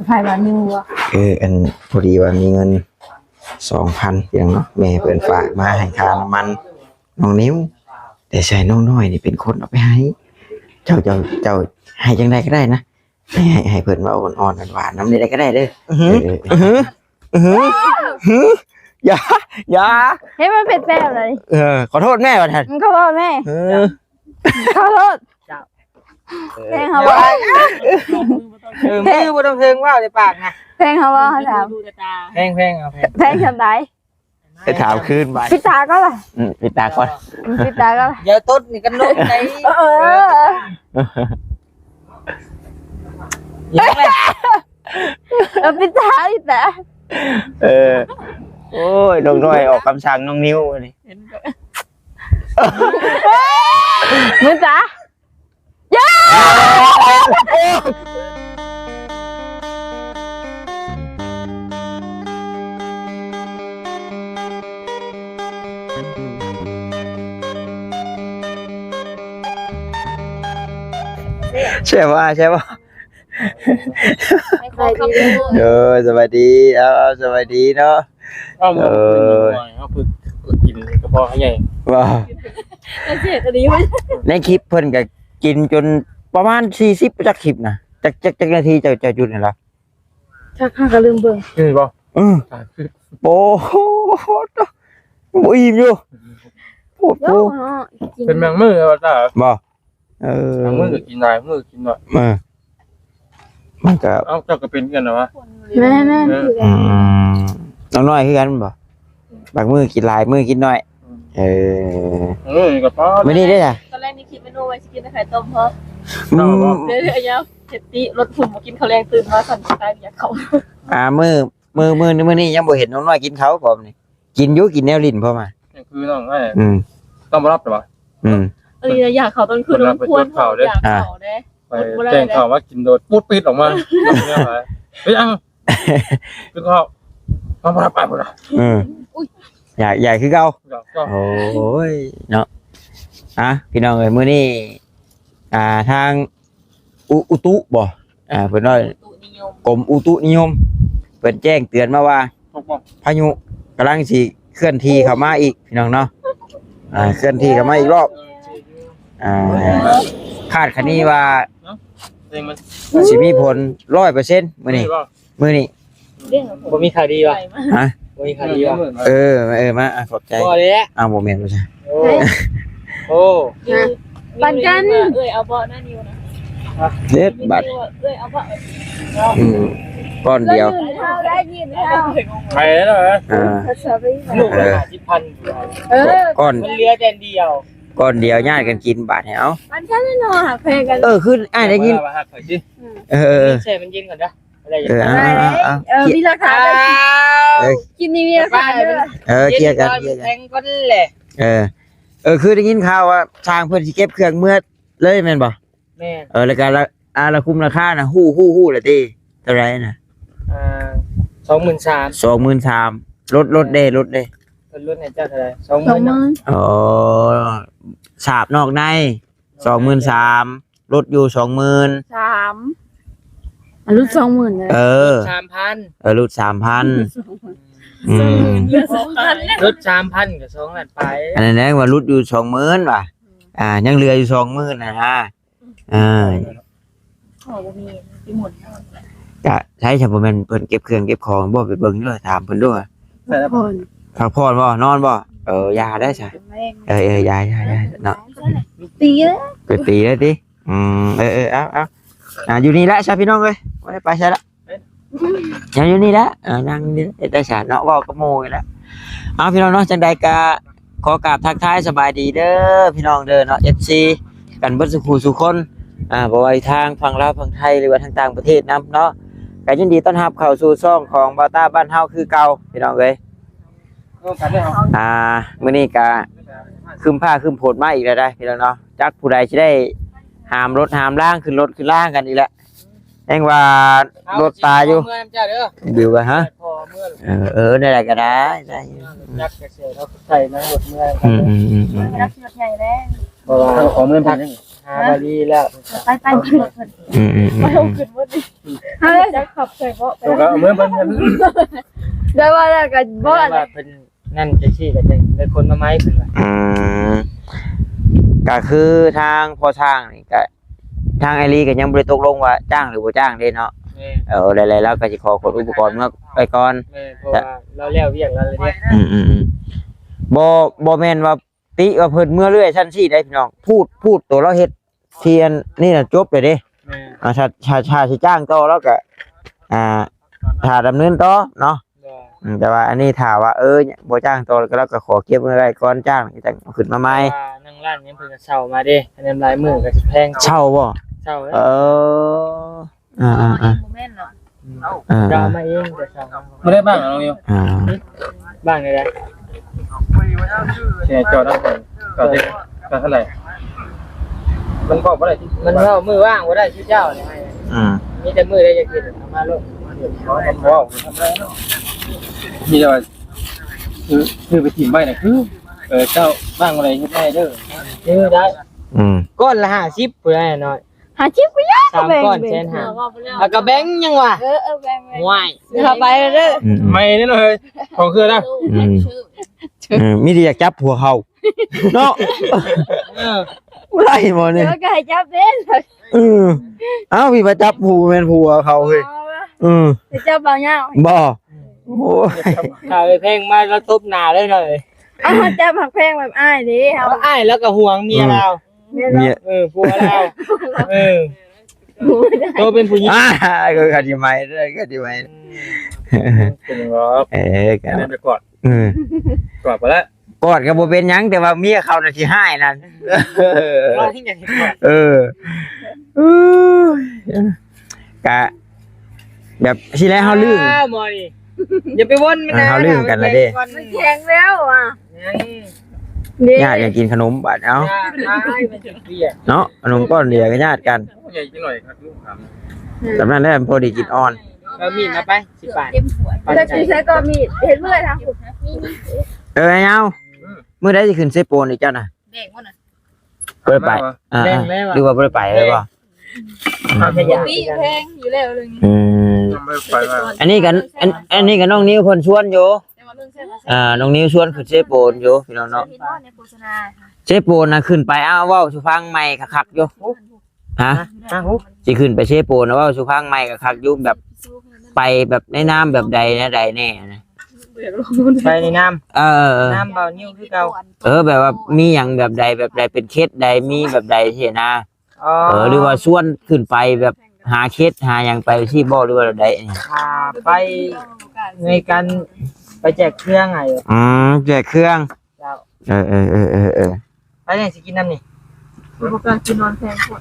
ไผว่านิวอ่ะอันพอดีว่ามีเงิน 2,000อย่างเนาะแม่เพิ่นฝากมาให้ค่าน้ำมันน้องนิ้วแต่ใส่น้องน้อยนี่เป็นคนเอาไปให้เจ้าให้จังได๋ก็ได้นะให้เพิ่นว่าอ่อนๆหวานๆน้ำได้ก็ได้เด้ออย่าเฮ้ยมันเป็นแบบอะไรขอโทษแม่ว่าท่านขอโทษแม่ขอโทษเพลงเขาว่ามือบ่ต้องเทิงว่าในปากนะเพลงเขาว่าเขาถามเพลงเอาเพลงฉันได้ไปถามคืนไปปิตาก็ล่ะปิตาก่อนปิตาก็เดี๋ยวต้นนี่กันนกในปิตาอีแต่โอ้ยน้องน้อยออกคำสั่งน้องนิ้วนี่มึงจ๋าใช่ป่ะสวัสดีสวัสดีเนาะเอาฝึกกินกระเพาะใหญ่ว้าเสียอันนี้ในคลิปเพิ่นก็กินจนประมาณ40จักคลิปนะจักนาทีจะหยุดนี่ล่ะชักข้าก็ลืมเบิ่งบ่โอ้โหบ่อิ่มอยู่โอ้โหเป็นแมงมือว่าจ้าบ่มือกินได้มือกินหน่อยมันก็เอ้าเจ้าก็เป็นกันเหรอวะแม่น้องน้อยคือกันบ่บางมือกินหลายมือกินน้อยก็ป้าไม่ได้เด้อตอนแรกนี่คิดเมนูไว้สิกินไข่ต้มเพราะเดี๋ยวเฮ็ดติรถฝุ่นบ่กินข้าวแรงตื่นมาสั่นตายอยากเข้ามื้อนี้ยังบ่เห็นน้องน้อยกินเขาพร้อมนี่กินอยู่กินแนวลิ้นพร้อมอ่ะคือน้องต้องมารับหรอวะอยากเขาตอนคืนน้องควรอยากเขาเด้ไปแจ้งข่าวว่ากินโดดปุ๊ดปิดออกมาเฮ้ยคือเขาต้องมารับไปหมดอ่ะใหญ่คือเก่าโอ้ยเนาะพี่น้องเอ้ยมื้อนี้ทางอุตุบ่เพิ่นว่ากรมอุตุนิยมเพิ่นแจ้งเตือนมาว่าพายุกำลังสิเคลื่อนที่เข้ามาอีกพี่น้องเนาะเคลื่อนที่เข้ามาอีกรอบคาดคะเนว่าสิมีผล 100% มื้อนี้บ่มีข่าวดีว่ะฮะบ่มีข่าวดีว่ะมาขอบใจบ่เด้บ่แม่นบ่ใช่โอ้ปันกันเอาเบาะหน้านิ้วนะเด็ดบัดเอาเบาะก้อนเดียวได้ยินไปแล้วเหรอลูกก้อนมันเหลือแต่เดียวก้อนเดียวญาติกันกินบาดเนาะปันกันแน่นอนหาเพลงกันคือได้ยินใช่มันยินก่อนนะมีราคากินนี่มีราคาเคลียร์กันแทงก้นแหละคือได้ยินข่าวว่าทางเพิ่นสิเก็บเครื่องเมื่อเลยแม่นบ่แม่แล้วก็ละคุมราคาน่ะฮู้ล่ะติเท่าไหร่น่ะ23,000รถเด้รถให้เจ้าเท่าไหร่20,000อ๋อสาบนอกใน 23,000รถอยู่ 20,000 รุ่น 20,000 เลย3,000รุ่น 3,000รุ่น 3,000 กับ2ล้านไปอันนั้นแหละว่ารุ่นอยู่ 20,000 ว่ะยังเหลืออยู่ 20,000 น่ะบ่มีที่หมดก็ใช้บ่แม่นเพิ่นเก็บเครื่องเก็บของบ่ไปเบิ่งด้วยถามเพิ่นด้วยพักผ่อนบ่นอนบ่ยาได้ใช่ยาเนาะตีแล้วติเอาอยู่นี่แหละใช่พี่น้องเอ้ยบ่ได้ไปใช่ละยังอยู่นี่แหละนั่งนี่แต่ฉาเนาะเว้ากับหมู่นี่แหละเอาพี่น้องเนาะจังใดก็ขอกราบทักทายสบายดีเด้อพี่น้องเด้อเนาะ FC กันเบิดสุคนบ่ว่าทางฝั่งลาวฝั่งไทยหรือว่าทางต่างประเทศนำเนาะก็ยินดีต้อนรับเข้าสู่ช่องของบ่าวตาบ้านเฮาคือเก่าพี่น้องเอ้ยมื้อนี้ก็คืมผ้าคืมโพดมาอีกแล้วได้พี่น้องเนาะจักผู้ใดสิได้ห้ามรถห้ามล่างขึ้นรถขึ้นล่างกันอีกแล้วแห่งว่ารถตายอยู่บิวกันฮะได้ก็ได้ยักษ์เสียแล้วใส่นะรถเมื่อยรับรถใหญ่แล้วขอเงินพัน บาลีแล้ว ไปกินหมดเพิ่น ๆ มาเอาขึ้นหมดดิเฮ้ยจะขับใส่เบาะไป ตัวก็เอามือเพิ่น ได้ว่าแล้วก็บ่ ว่าเพิ่นนั่นจะชี้ก็จะได้คนมาไม้เพิ่นว่า ก็คือทางพอทางนี่ก็ทางไอรีก็ยังบ่ได้ตกลงว่าจ้างหรือบ่จ้างเด้เนาะ แม่ หลายๆแล้วก็สิขอขนอุปกรณ์มาไปก่อน แม่เพราะว่าเราแล้วเวียกแล้วเลยเนี่ย บ่แม่นว่าติว่าเพิ่นเมื่อเรื่อยชั้นซี่ได้พี่น้องพูดตัวเราเฮ็ดเทียนนี่น่ะจบเลยเด้ แม่ ถ้าสิจ้างต่อแล้วก็ถ้าดำเนินต่อเนาะแต่ว่าอันนี้ถ้าว่าบ่จ้างต่อแล้วก็ขอเก็บไว้ก่อนจ้างจังขึ้นมาใหม่ ว่านั่งร้านนี้เพิ่นก็เช่ามาเด้คะแนนรายมื้อก็สิแพง เช่าบ่ เช่าแล้ว อ่า โมเมนต์เนาะ ก็เอามาเองแต่เช่า ไม่ได้บ้างน้องนิว บ้างได้ แชร์จอได้ก็ได้ก็เท่าไหร่มันบอกว่าอะไรที่ มันว่ามือว่างบ่ได้ชื่อเจ้าเนี่ยให้มีแต่มือได้จะกินเอามาโลด มันบอกทำอะไรเนาะมีแต่ว่าคือไปทีมใบน่ะคือเจ้าบ้างอะไรเฮ็ดได้เด้อ ซื้อได้ก้อนละ50พุ่นได้น้อย หาชิปไปยาก 3ก้อนแสนหาแล้วก็แบงค์ยังวะ แบ่ง ว้าย เข้าไปเด้อ ไม่แน่เลยของคือนะ มีแต่อยากจับผัวเขาเนาะ เออ ไรหมด เดี๋ เนี่ย ยวก็ให้จับเด้น เอ้าพี่มาจับผัวเป็นผัวเขาเฮ้ย จะจับบ่ยาว บ่โอ้ย ถ้าไปเพลงมาแล้วตบหน้าเลยหน่อย เอาจับหักแพงแบบอ้ายดิเฮา เอาอ้ายแล้วก็ห่วงเมียเรา เมีย ผัวเราโตเป็นผู้หญิง ก็ขัดยังไงได้ขัดยังไง เป็นหรอ กัน ไปกอดกอดไปแล้ว กอดกับโบเป็นยังแต่ว่าเมียเขาน่ะที่ให้นั่น เราที่อยากเห็นก่อน กะแบบทีแรกเขาลื่น หมอนี่อย่าไปวนมันนะ เขาลืมกันนะเด้ มันแข็งแล้วอ่ะ ญาติอยากกินขนมบาดเอ้า มันจะเกลียด เนาะขนมก้อนเดียวกับญาติกัน ใหญ่จังหน่อยครับลูกครับ สำนั้นได้พอดีกินอ่อน เอามีดมาไป10 บาท ถ้ากินใช้ก็มีเห็นเมื่อยทาง ไอ้เงาเมื่อได้จะขึ้นเซโปนอีกเจ้าน่ะ เด็กมันน่ะ บ่ได้ไปหรือว่าบ่ได้ไปเลยบ่ ปีแพงอยู่แล้วเลย ไม่ไปว่า อันนี้กันอันนี้กันน้องนิ้วเพิ่นชวนอยู่น้องนิ้วชวนขึ้นเซโปนอยู่พี่น้องเนาะ เห็นว่าในโฆษณาค่ะ เซโปนน่ะขึ้นไปเว้าสุฟังใหม่คักๆอยู่ฮะสิขึ้นไปเซโปนเว้าสุฟังใหม่คักๆอยู่แบบไปแบบในน้ำแบบใดนะใดแน่นะ ไปในน้ เออ ำน้ำเบานิ้วคือเก่า แบบว่ามีหยังแบบใดแบบใดเป็นเคสใดมีแบบใดที่นะ อ๋อ หรือว่าชวนขึ้นไปแบบหาเคสหาหยังไปที่บ่หรือว่าแบบใดนี่ ไปในการไปแจกเครื่องไง แจกเครื่อง เออ ไปไหนสิกินน้ำนี่ อุปกรณ์กินนอนแพงกว่า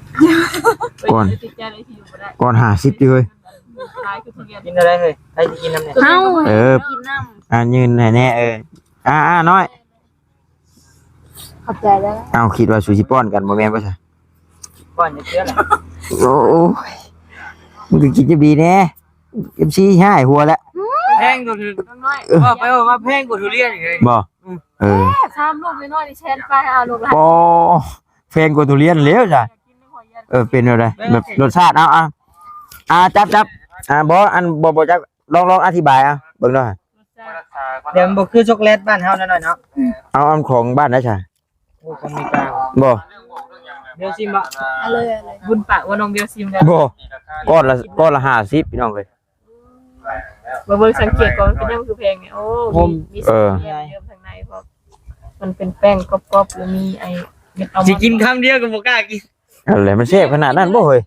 ก่อน ติดใจเลยที่อยู่บ่ได้ ก่อน50อยู่เว้ย ขายคือทุเรียน กินอะไรเฮ้ยไปสิกินน้ำนี่ เฮา กิ นน้ำ ยืนแน่น้อย ขอบใจแล้ว เอาคิดว่าสุชิป้อนกันบ่แม่นบ่ซะ ก่อนจะเชื่อแหละ โอ้ยมึงก็คิดจะดีแน่ MC ให้หัวแล้ว แพงกว่าทุว่าไปว่าแพงกว่าทุเรียนอีกเลย บ่เออ ข้ามลูกน้อยๆนี่แชนไปเอาลูกหลาน ปอแฟนกว่าทุเรียนแล้วจ้ะเป็นอะไรแบบรสชาติเอาจับบ่อันบ่จักลองอธิบายเบิ่งหน่อย เดี๋ยวมันบ่คือช็อกโกแลตบ้านเฮาหน่อยเนาะ เอาอันของบ้านได้จ้ะ โอ้ของมีกลาง บ่ เบลซิมบ่ เอาเลย บุญปะว่าน้องเบลซิมได้ บ่ก้อนละ50พี่น้องเอ้ย มาเบิ่งสังเกตก่อนเป็นยังคือเพลงเนี่ยโอ้มีสีเยิ้มทางในเพราะมันเป็นแป้งกรอบๆแล้วมีไอ้เม็ดอัลมอนด์ สิกินคำเดียวก็บ่กล้ากิน อะไรมันแซ่บขนาดนั้นบ่เฮ้ย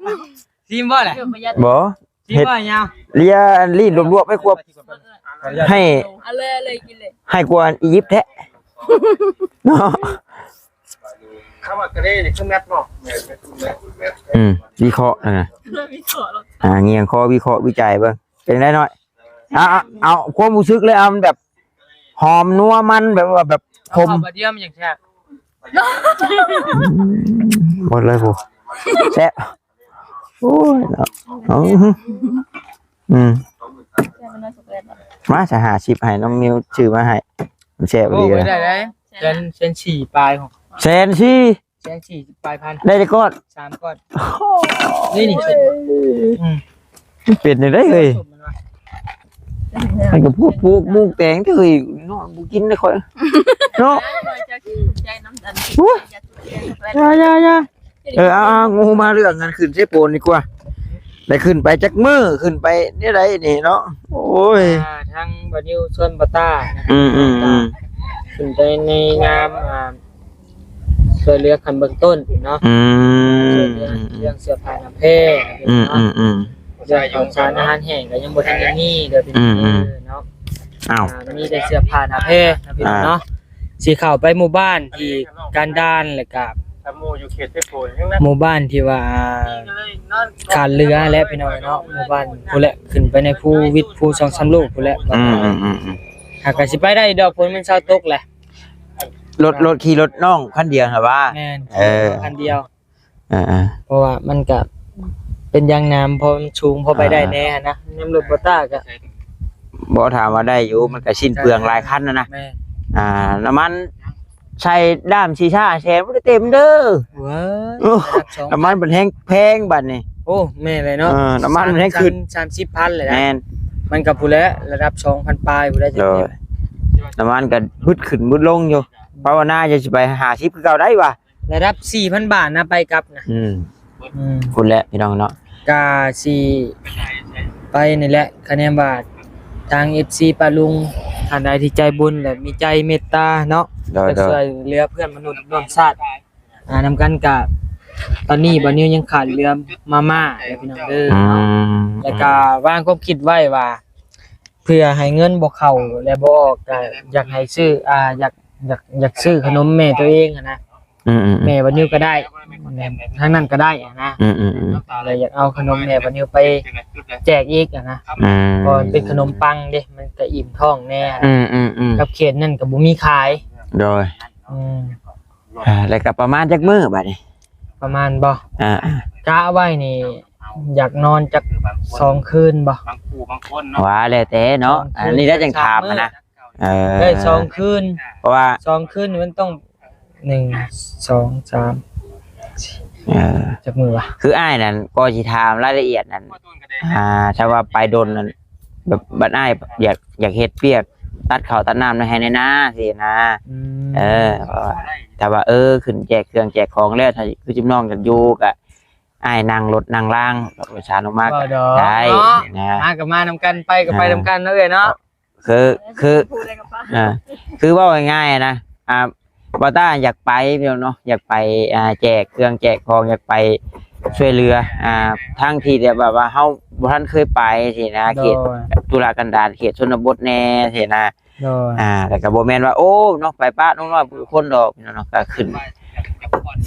ซิมบ่แหละ บ่ ซิมบ่ยาว เลียลีนรวบๆให้ควบให้ เอาเลยกินเลย ให้กว่าอียิปต์แท้เนาะ ข้าวกระเด้นี่คือแมทบ่ วิเคราะห์นะ มีขอเรา เงียงคอวิเคราะห์วิจัยเบิ่งเป็นได้น้อยเอาความรู้สึกเลยมันแบบหอมนัวมันแบบว่าแบบคม ข้าวบะเดียมอย่างแซ่บ หมดเลยผู้แซ่บโอ้ยเนาะมาจะหาชิปให้น้องนิวชื่อมาให้มันแซ่บ โอ้ ดี ไม่ เลย ได้เลยเซน4ปลายของ แซนชี่ แสนสี่ปลายพัน ได้ก้อน 3ก้อนนี่เป็ดนี่ได้เลยมันก็พวกปลูกมุกแตงที่เคยนอนบุกินได้ค่อยเนาะอย่างูมาเรื่องงานขึ้นเสโปนดีกว่าได้ขึ้นไปจักมือขึ้นไปนี่ไรนี่เนาะโอ้ย ทางบานิวชวนบาต้าขึ้นไปในงามช่วยเหลือคันเบื้องต้นเนาะช่วยเหลือเรื่องเสื้อผ้าหน้าเพศเนาะเรื่องของสารอาหารแห้งก็ยังบ่ทันได้มีเด้อพี่น้องเนาะมีแต่เสื้อผ้าหน้าเพศนะพี่น้องเนาะสิเข้าไปหมู่บ้านที่การด้านแล้วก็หมู่บ้านที่ว่าขาดเรือและพี่น้องเนาะหมู่บ้านผู้แหละขึ้นไปในภูวิทย์ภู2-3ลูกผู้แหละหากก็สิไปได้ดอกฝนมันเช้าตกแหละรถขี่รถน้องคันเดียวครับว่าแม่นคันเดียวเพราะว่ามันก็เป็นยางน้ำพอมันสูงพอไปได้แน่นะน้ำรถบ่ต้าก็บ่ถามว่าได้อยู่มันก็สิ้นเปลืองหลายคันนะน้ำมันใช้ด้ามชีชาแชร์บ่ได้เต็มเด้อว้าน้ำมันมันแพงบัดนี่โอ้แม่เลยเนาะน้ำมันแพงขึ้น 30,000เลยนะแม่นมันก็ผู้แล้วระดับ 2,000 ปลายผู้ได้จังซี่น้ำมันก็บึดขึ้นบึดลงอยู่ภาวนาจะสิไป50คือเก่าได้ว่ะระดับ 4,000 บาทนะไปกลับนะคุณแหละพี่น้องเนาะกาสิไปนี่แหละคะแนนบาททาง FC ปาลุงท่านใดที่ใจบุญและมีใจเมตตาเนาะจะช่วยเหลือเพื่อนมนุษย์ร่วมชาตินำกันกับตอนนี้บ่นิวยังขาดเรือมาม่าพี่น้องเด้อเนาะแล้วก็วางความคิดไว้ว่าเพื่อให้เงินบ่เข้าและบ่ออกก็อยากให้ซื้ออยากซื้อขนมแม่ตัวเองนะแม่บ่นิวก็ได้ทางนั้นก็ได้นะเลยอยากเอาขนมแม่บ่นิวไปแจกอีกนะก็เป็นขนมปังเด้มันก็อิ่มท้องแน่กับเขตนั่นก็บ่มีขายโดยแล้วก็ประมาณจักมื้อบัดนี้ประมาณบ่กะไว้นี่อยากนอนจัก2คืนบ่ว่าแล้วแต่เนาะอันนี้ได้จังถามนะได้2คืนเพราะว่า2คืนมันต้อง1 2 3จักมือวะคืออ้ายนั่นก็สิถามรายละเอียดนั่นถ้าว่าไปโดนนั่นแบบบัดอ้ายอยากเฮ็ดเปียกตัดข้าวตัดน้ำให้ในนาสินะแต่ว่าขึ้นแจกเครื่องแจกของแล้วถ้าคือจิมน้องกันอยู่ก็อ้ายนั่งรถนั่งล่างประชาชนมากได้นะมาก็มานำกันไปก็ไปนำกันเนาะเนาะคือว่าง่ายๆนะบอต้าอยากไปพี่น้องเนาะอยากไปแจกเครื่องแจกของอยากไปช่วยเรือทั้งที่แบบว่าเฮาบ่ทันเคยไปสินะเขตตุลากันดารเขตชนบทแน่สินะแต่ก็บ่แม่นว่าโอ้เนาะไปป้าน้องๆคนดอกพี่น้องเนาะก็ขึ้น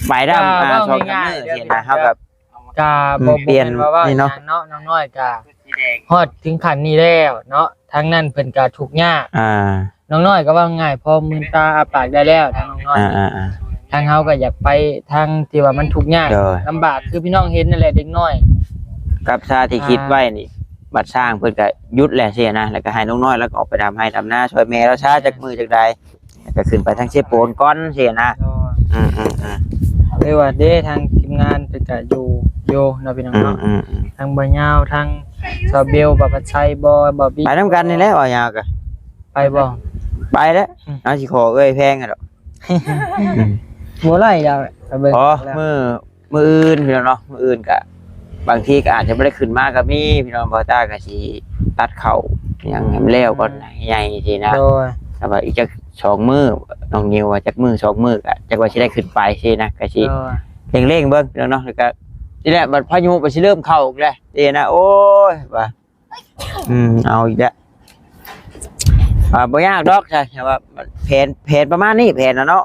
ไปได้2 มื้อสินะเฮากับก็บ่เปลี่ยนนี่เนาะน้องน้อยก็ฮอดถึงขั้นนี้แล้วเนาะทั้งนั้นเพิ่นก็ทุกข์ยากน้องน้อยก็ว่าง่ายพอมือตาอาปากได้แล้วทางน้องน้อยทางเฮาก็อยากไปทางที่ว่ามันทุกข์ยากลำบากคือพี่น้องเห็นนั่นแหละเด็กน้อยกับชาที่คิดไว้นี่บัดสร้างเพิ่นก็หยุดแหละเสียนะแล้วก็ให้น้องน้อยแล้วก็ออกไปทำให้ทำหน้าช่วยแม่แล้วช้าจักมือจักใดก็ขึ้นไปทางเชฟโปนก่อนเสียนะเลยว่าเด้ทางทีมงานเพิ่นก็อยู่เนาะพี่น้องเนาะทางบ่ยาวทางซอเบลบ่ปัดชัยบ่บิ๊ไปนำกันนี่แหละบ่ยาวก็ไปบ่ไปแล้วเอาสิขอแพงอ่ะดอกบ่ไล่ดาวเบิ่งมื้ออื่นพี่น้องเนาะมื้ออื่นก็บางทีก็อาจจะบ่ได้ขึ้นมาก็มีพี่น้องบ่ตาก็สิตัดเข้ายังให้มันแล้วก่อนใหญ่สินะแต่ว่าอีกจัก2มื้อน้องนิวว่าจักมื้อ2มื้อก็จักว่าสิได้ขึ้นไปสินะก็สิเร่งๆเบิ่งพี่น้องเนาะแล้วก็นี่แหละบัดพายุก็สิเริ่มเข้าอีกแล้วเด้นะโอ้ยว่าเอาอีกแล้วบ่ยากดอกใช่ว่าแผนประมาณนี้แผนนะเนาะ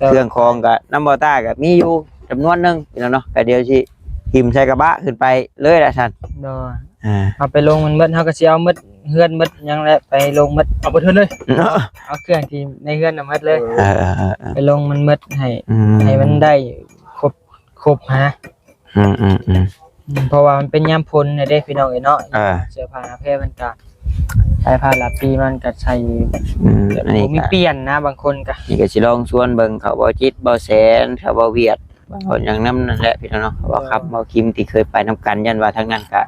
เครื่องคองกับน้ำบอต้ากับมีอยู่จำนวนนึงพี่น้องเนาะแต่เดียวสิหิมใส่กระบะขึ้นไปเลยละท่านเอาไปลงมันเบิดเฮาก็สิเอาหมดเฮือนหมดยังแหละไปลงหมดเอาไปเฮือนเลยเอาเครื่องที่ในเฮือนน่ะหมดเลยไปลงมันหมดให้มันได้ครบฮะเพราะว่ามันเป็นยามฝนเด้พี่น้องเนาะเสื้อผ้าหน้าแพรมันก็ ไปพาลับปีมันก็ใช้ อันนี้ มี ก็ เปลี่ยนนะบางคนก็ นี่ก็สิลองชวนเบิ่งเขาบ่จิตบ่แสนเขาบ่เวียดบ่อย่างนั้นนั่นแหละพี่น้องเนาะว่าครับบ่คิมที่เคยไปนํกันยันว่าทางนั้นก็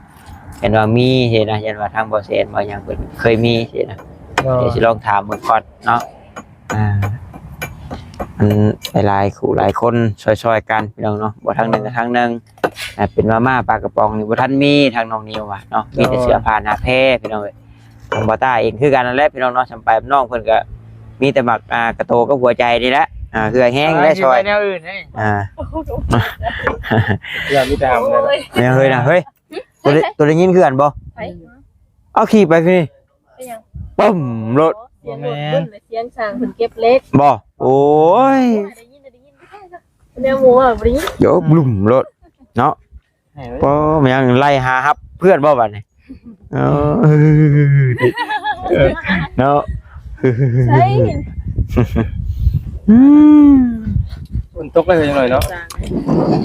เห็นว่ามีเห็นนะยันว่าทางบ่แสนบ่หยังเพิ่นเคยมีเห็นนะเดี๋ยวสิลองถามเบิ่งก่อนเนาะมันหลายคู่หลายคนช่วยๆกันพี่น้องเนาะบ่ทางหนึงก็ทางหนึงเป็นมาม่าปลากระป๋องนี่บ่ทันมีทางน้องนิวว่ะเนาะมีแต่เสื้อผ้าหน้าแพรพี่น้องเอ้ยทางบ่ต้าเองคือกันนั่นแหละพี่น้องเนาะสำไปน้องเพิ่นก็มีแต่หมักกระโตกับหัวใจนี่แหละคือแห้งและช่วย แนวอื่นให้ อย่ามีแต่ทำเลย เนี่ยเฮ้ยนะเฮ้ยตัวได้ยินคือกันบ่ ไป เอาขี่ไปคือนี่ ไปยัง ปุ้มรถ เสียงรถบึ้นเสียงสร้างเพิ่นเก็บเล็ก บ่โอ้ย ได้ยินไม่ใช่จ้ะแนวหมูอ่ะบ่ได้ยิน เดี๋ยวบลุ่มรถเนาะบ่มันยังไล่หาฮับเพื่อนบ่บัดนี้เนาะ ใช่ มันตกเลยยังหน่อยเนาะ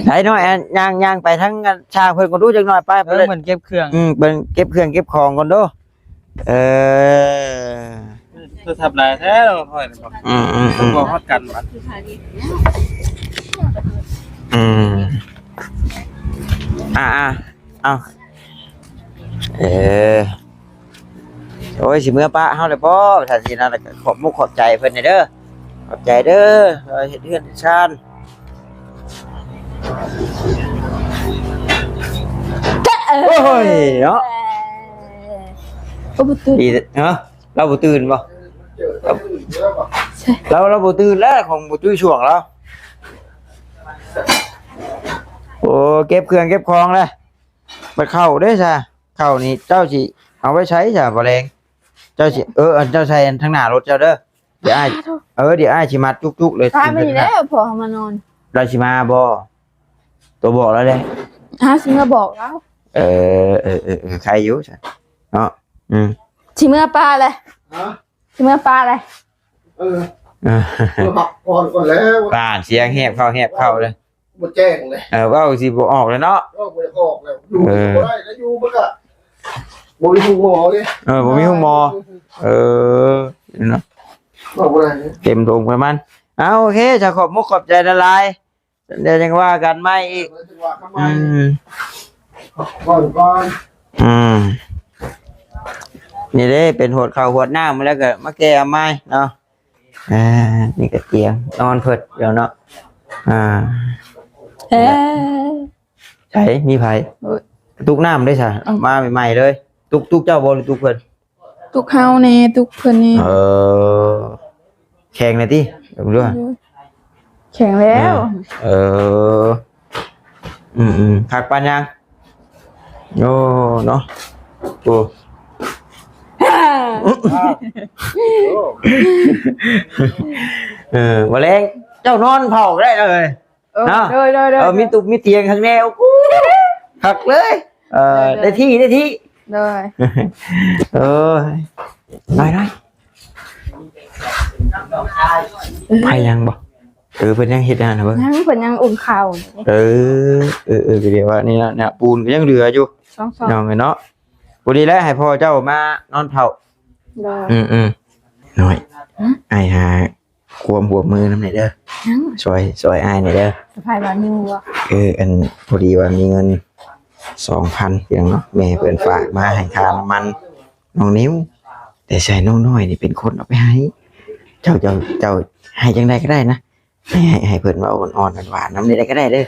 ไอ้น้อยย่างไปทั้งชาเพิ่นก็ดูจักหน่อยไป เพิ่นเก็บเครื่อง เบิ่งเก็บเครื่องเก็บของก่อนเด้อจะทำไรแท้เราค่อยต้องบอกฮอดกันบัด เอาโอ้ยสิเมื่อป้าเฮาเลยบ่ถ้าสินั่นขอบมุกขอบใจเพิ่นเด้อขอบใจเด้อเฮ็ดเฮือนชานโอ้ยเนาะ บ่ตื่น ดีเนาะเราบ่ตื่นบ่เราบ่ตื่นแล้วของบ่จุ้ยช่วงแล้วโอ้เก็บเครื่องเก็บของแล้วไปเข้าเด้อจ้ะเข้านี่เจ้าสิเอาไว้ใช้จ้ะบ่แรงเจ้าสิเจ้าใช้ทางหน้ารถเจ้าเด้อเดี๋ยวอ้ายเดี๋ยวอ้ายสิมาจุกๆเลย พาไปนี่แล้วพอมานอน เราสิมาบ่ตัวบอกแล้วเด้ สิมาบอกแล้ว ใครอยู่จ้ะเนาะสิเมื่อปลาเลยสิเมื่อปลาเลย พักผ่อนก่อนแล้ว บ้านเสียงแหบเข้าเลย บ่แจ้งเลย เว้าสิบ่ออกเลยเนาะ ก็บ่ออกแล้วอยู่บ่ได้แล้วอยู่มันก็บ่มีหมอเลย ผมมีห้องหมอเนาะ บ่ได้ เต็มโรงประมาณโอเคจะขอบมุกขอบใจละลายเดี๋ยวยังว่ากันไม่อีกก่อน นี่เด้เป็นหดเข่าหดหน้ามาแล้วก็มาแก้ไม้เนาะนี่ก็เตียงนอนเพิดเดี๋ยวเนาะใช่มีไผตุกน้ำได้ใช่มาใหม่ๆเลยตุกเจ้าบอลตุกเพิ่น ตุกเฮาแน่ตุกเพิ่นนี่ แข่งเลยที่ดูด้วย แข็งแล้ว ผักปันยังโอ้เนาะโอ้วันแรงเจ้านอนเผาได้เลยเนาะมีตุกมีเตียงข้างแนวหักเลยได้ที่เลยได้ไปยังบ่เพิ่นยังเฮ็ดงานนะเบิ่ง นั่งเพิ่นยังอุ่นข้าว เดี๋ยวว่านี่นะเนี่ยปูนก็ยังเหลืออยู่ 2 น้องเนาะบ่ดีแล้วให้พ่อเจ้ามานอนเผาหน่อยอ้ายหาความหัวมือนำหน่อยเด้อช่วยอ้ายหน่อยเด้อ สะพายบานิวอ่ะ อันพอดีว่ามีเงิน 2,000 เพียงเนาะแม่เพิ่นฝากมาให้ค่าน้ำมันน้องนิ้วแต่ใส่น้องน้อยนี่เป็นคนเอาไปให้เจ้าให้จังได๋ก็ได้นะให้เพิ่นว่าอ่อนๆหวานๆนำได้ก็ได้เด้อ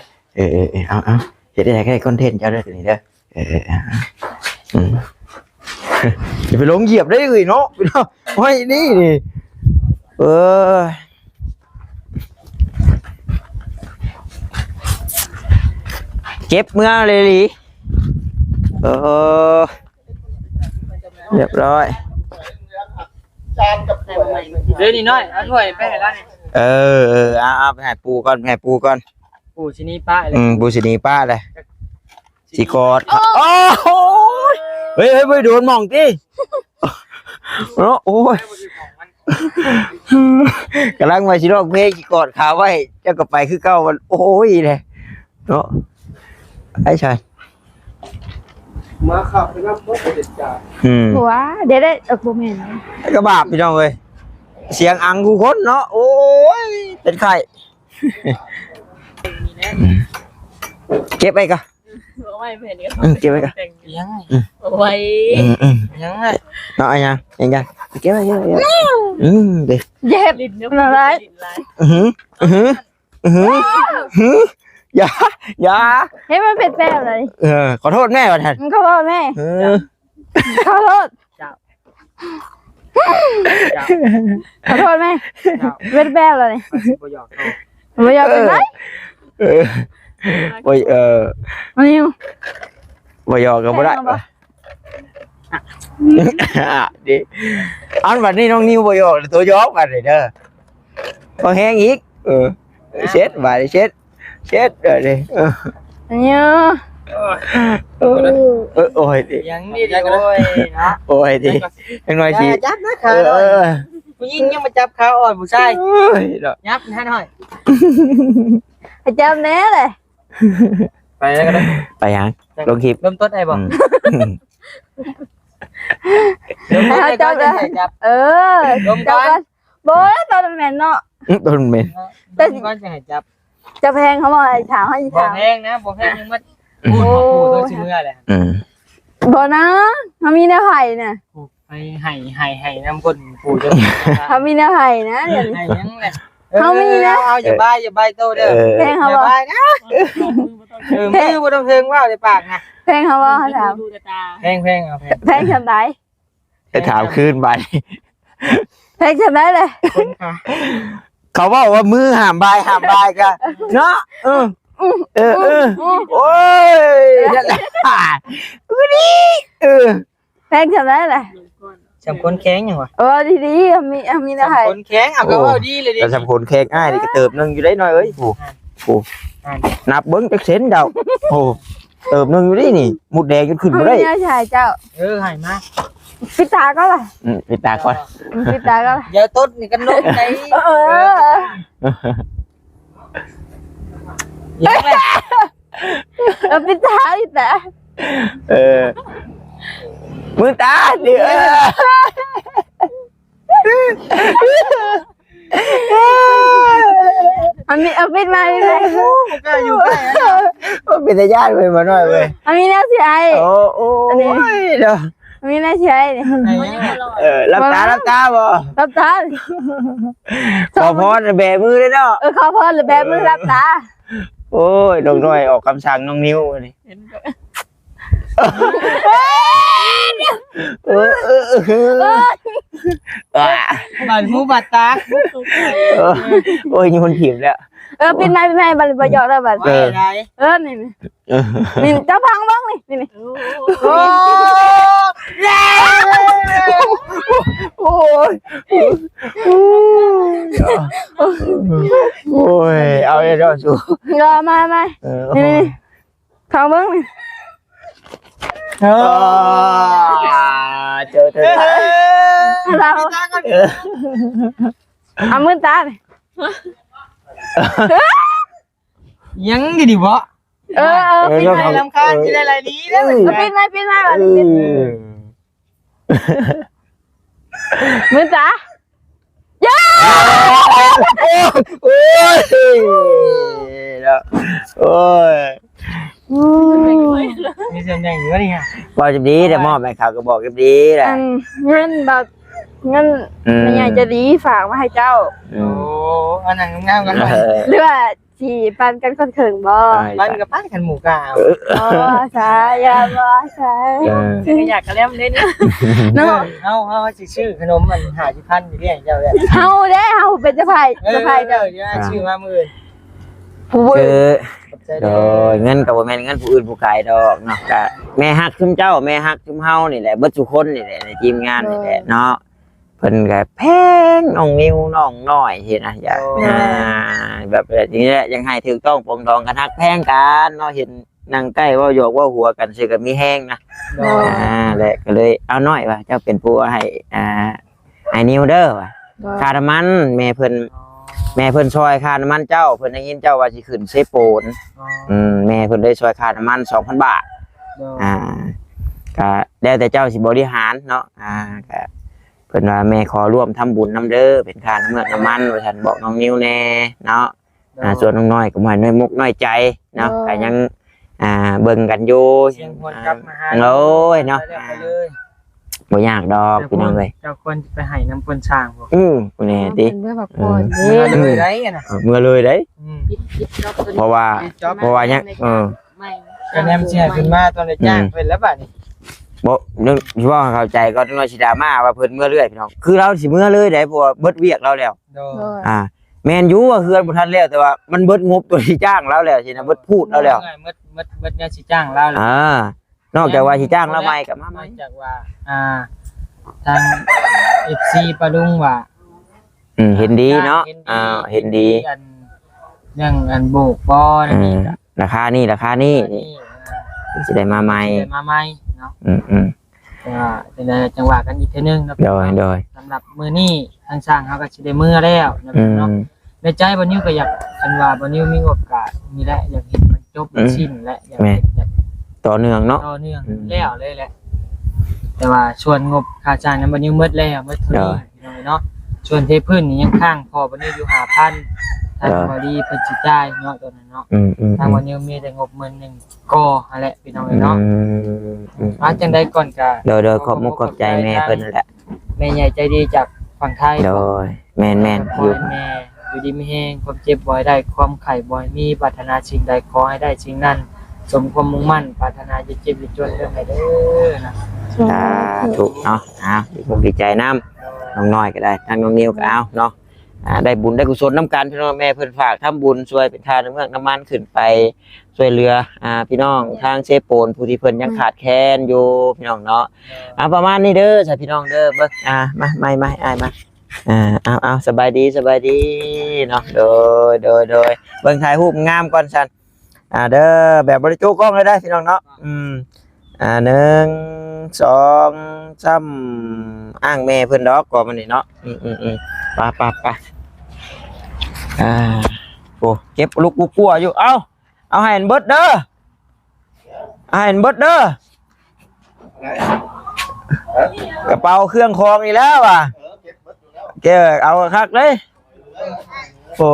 เอาเฮ็ดได้ก็ได้คอนเทนต์เจ้าเด้อตัวนี้เด้ออย่าไปลงเหยียบได้เลยเนาะพี่น้องโอ้ยนี่เก็บเมื่อเลยลิเรียบร้อย จานกับถ้วย เดี๋ยวนี้น้อยเอาถ้วยไปให้แล้วนี่ เอาไปให้ปูก่อนปู่ชินีป้าเลย ปูสินีป้าเลยสิกอดโอ้โหเฮ้ยโดนหม่องติโอ้ยกำลังมาสิร้องเพลงสิกอดขาไว้เจ้าก็ไปคือเก่ามันโอ้ยเลยเนาะไอ้ชาย มาขับไปนับรถเด็ดจ่า หัวเดี๋ยวได้บ่แม่น ก็บาปพี่น้องเอ้ยเสียงอังกูคนเนาะโอ้ยเป็นไข้เก็บไปก็ เอาไว้เพิ่นนี่ เก็บไว้ก่อน ยังไง เอาไว้ ยังไง เนาะยังเก็บไว้เก็บดิ เจ็บ ลิ้นเนาะ อะไร ลิ้นลาย อย่า เฮ้ยมันเป็นแป้งอะไร ขอโทษแม่ก่อนท่าน มันขอโทษแม่ขอโทษขอโทษแม่เป็นแป้งอะไร บ่หยอก ไม่อยากเป็นไร บ่มันอยู่ บ่ยอก็บ่ได้ดิอันวันนี้น้องนิวบ่ยอตัวยอกกันเลยเด้อพอแห้งอีกเช็ดไว้เช็ดดิ มันอยู่ โอ้ยดิ ยังนี่ดิโอ้ยนะ โอ้ยดิยังน้อยสิ จับนะขาอ่อนผู้หญิงยังมาจับขาอ่อนผู้ชายยับให้หน่อย ให้จำแน่เลย ไปแล้วก็ได้ ไปยังลงคลิป เริ่มต้นไอ้บ่ ให้เขาจับเลยเออจับกันโบ้แล้วตอนแม่เนาะ ต้นเมน แต่ก่อนจะให้จับ จะแพงเขาบอกให้ถามให้ บ่ ถาม แพงนะบ่แพงยังมาพูดตัวชิมือแหละ บ่นะเขามีแนวไห่น่ะ ไปให้น้ำก้นปูจน เขามีแนวไห่นะเดี๋ยวนี้ ให้ยังแหละเอาอย่าบายโตเด้อ แพงเขา อย่า บอก บายนะมือบ่ต้องเทิงว่าในปากนะ แพงเขาบอกเขาถาม ดูตา แพงเอาแพง แพงทำไร จะถามคืนไป แพงทำไรเลย คนค่ะ เขาบอกว่ามือห้ามบายกันเนาะโอ้ยนั่นแหละดีแพงทำไรเลย จำคนแข็งยังวะ ดีๆมีแนวไห่ จำคนแข็งเอาก็ว่าดีเลยดิ แต่สำคนแขกง่ายนี่ก็เติบนึงอยู่ได้หน่อยเอ้ยผู้นับเบิ้งจักเซนเดาโอ้เติบนึงอยู่ได้นี่มุดแดงจนขึ้น เขา บ่ มี ได้ แนวชายเจ้า ให้มา ปิดตาก็เลย ปิดตาก่อน ปิดตาก็เลย เดี๋ยวต้นนี่กันนกใจยังไง ปิดตามือตาเดือมันมีปิดมาเลย ก็อยู่ใกล้ เป็นญาติเลยมาหน่อยเว้ย มันมีแนวชาย โอ้ยเด้อ มันมีแนวชายเนี่ย รับตาบ่ รับตา ขอพรแบมือเลยเนาะ ขอพรหรือแบบมือรับตา โอ้ยน้องน้อยออกคำสั่งน้องนิ้วนี่ เห็น บาดหูบาดตา โอ้ยมีคนถีบแล้ว ปิดไม้บันยอกแล้วบัน นี่นี่เจ้าพังบ้างนี่ โอ้ยโอ้ยเอาเลยเราสู้ รอมานี่พังบ้างนี่ เจอเธอ เราเอามือตาเลย ยังดีบ่ ปิดไม้ ลำคาญที่อะไรนี้แล้ว ปิดไม้บันมือตา โอ้ยโอ้ย มีเสียงอย่างอยู่นี่ฮะ บอกจะดีแต่มอบให้เขาก็บอกจะดีแหละ เงินแบบเงินมันใหญ่จะดีฝากมาให้เจ้า โอ้อันนั้นงามกันไป หรือว่าสี่ปันกันคนเขิงบ่ บ้านกับบ้านกันหมู่กาว ใช่ยาบ่ใช่ ไม่อยากกระเล่มเล่นนะ เนาะ เอาชื่อขนมมันหาที่พันอยู่เรื่อยเจ้าเลย เฮาเป็นเจ้าไผ่เจ้าไผ่ เจ้าชื่อมามื่น คือโดยเงินกับแม่เงินผู้อื่นผู้ขายดอกเนาะก็แม่ฮักชุมเจ้าแม่ฮักชุมเฮานี่แหละเบิดทุกคนนี่แหละในทีมงานนี่แหละเนาะเพิ่นก็แพงน้องนิ้วน้องน้อยสินะอยากแบบนี้แหละยังให้ถูกต้องปรองดองกันฮักแพงกันเนาะเห็นนั่งใกล้ว่าโยกว่าหัวกันสิก็มีแห้งนะแหละก็เลยเอาน้อยว่าเจ้าเป็นผู้ให้ให้นิวเด้อว่าค่าน้ำมันแม่เพิ่นช่วยค่าน้ำมันเจ้าเพิ่นได้ยินเจ้าว่าสิขึ้นเซโปนแม่เพิ่นได้ช่วยค่าน้ำมัน 2,000 บาท ก็แล้วแต่เจ้าสิบริหารเนาะก็เพิ่นว่าแม่ขอร่วมทำบุญนำเด้อเป็นค่าน้ำเมือกน้ำมันว่าท่านบอกน้องนิ้วแน่เนาะส่วนน้องน้อยก็บ่ให้น้อยมุกน้อยใจเนาะก็ยังเบิ่งกันอยู่ เสียงคนกลับมาหา โอ้ยเนาะ ไปเลย บ่ยากดอกพี่น้องเอ้ย เจ้าควรไปให้น้ำคนช่างบ่ ผู้นี้ติ เป็นเพื่อพักผ่อน เมื่อเลยได้น่ะ เมื่อเลยเด้ ปิดจอบตัวนี้ เพราะว่ายังไม่ ก็แนมสิให้ขึ้นมาตอนได้จ้างเพิ่นแล้วบัดนี้ บ่นึกว่าเข้าใจก็น้อยสิดราม่าว่าเพิ่นเมื่อเรื่อยพี่น้องคือเราสิเมื่อเลยได้เพราะว่าเบิดเวียกเราแล้ว โดย แมนยูว่าเฮือนบ่ทันแล้วแต่ว่ามันเบิดงบตัวที่จ้างแล้วแล้วสินะเบิดพูดแล้วแล้ว มดเนี่ยสิจ้างเราแล้ว นอกจากว่าสิจ้างแล้วใหม่ก็มาใหม่ นอกจากว่าทาง FC ปะลุงว่า เห็นดีเนาะเห็นดี เรื่องอันโบกบอลนี่ ราคานี่สิได้มาใหม่ มาใหม่เนาะ ก็เป็นจังหวะกันอีกเท่านึงนะ โดย สำหรับมือนี้ทางช่างเขาก็สิได้มือแล้วนะเนาะในใจบ่นิวก็อยากคันว่าบ่นิวมีโอกาสนี่แหละอยากเห็นมันจบมันสิ้นและอยากต่อเนื่องเนาะ ต่อเนื่องแล้วเลยแหละแต่ว่าส่วนงบค่าจ้างนั้นบ่นิวหมดแล้วหมดเท่านี้เนาะส่วนเทพื้นนี่ยังค้างพอบ่นิวอยู่ 5,000ทางบ่ดีเพิ่นสิจ่ายเนาะตัวนั้นเนาะทางบ่นิวมีแต่งบ10,000ก็นั่นแหละพี่น้องเนาะจังได๋ก่อนก็ โดยขอบมุกขอบใจแม่เพิ่นนั่นแหละ แม่ใหญ่ใจดีจากฝั่งไทย โดยแม่น ขอให้แม่อยู่ดีมีแฮงความเจ็บบ่อยได้ความไข้บ่อยมีปรารถนาสิ่งใดขอให้ได้สิ่งนั้นสมความมุ่งมั่นปรารถนาจะเจ็บจะจนเรื่องไหนเด้อนะ ถูกเนาะผมดีใจน้ำน้องน้อยก็ได้ทางน้องนิวก็เอาเนาะได้บุญได้กุศลน้ำกันพี่น้องแม่เพิ่นฝากทำบุญช่วยเป็นค่าน้ำเมือกน้ำมันขึ้นไปช่วยเหลือพี่น้องทางเซโปนผู้ที่เพิ่นยังขาดแคลนอยู่พี่น้องเนาะประมาณนี้เด้อจ้ะพี่น้องเด้อเบิ่งมาอ้ายมาเอาสบายดีเนาะโดยเบิ่งถ่ายรูปงามก่อนซั่นเด้อแบบบริจุกล้องเลยได้พี่น้องเนาะ1 2 3อ้างแม่เพิ่นดอกก่อนมันนี่เนาะไปโอ้เก็บลูกกลัวอยู่เอาให้เบิดเด้อกระเป๋าเครื่องคองนี่แล้วอ่ะเก็บเอาคักเลยโอ้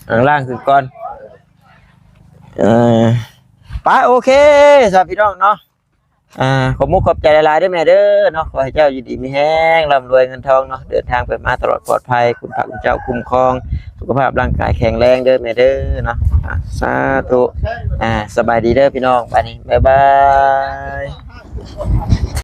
ข้างล่างคือก่อนไปโอเคสำหรับพี่น้องเนาะขอบมุกขอบใจหลายๆด้วยแม่เด้อเนาะขอให้เจ้าอยู่ดีมีแห้งร่ำรวยเงินทองเนาะเดินทางไปมาตลอดปลอดภัยคุณพระคุณเจ้าคุ้มครองสุขภาพร่างกายแข็งแรงเด้อแม่เด้อเนาะสาธุสบายดีเด้อพี่น้องไปนี่บ๊ายบาย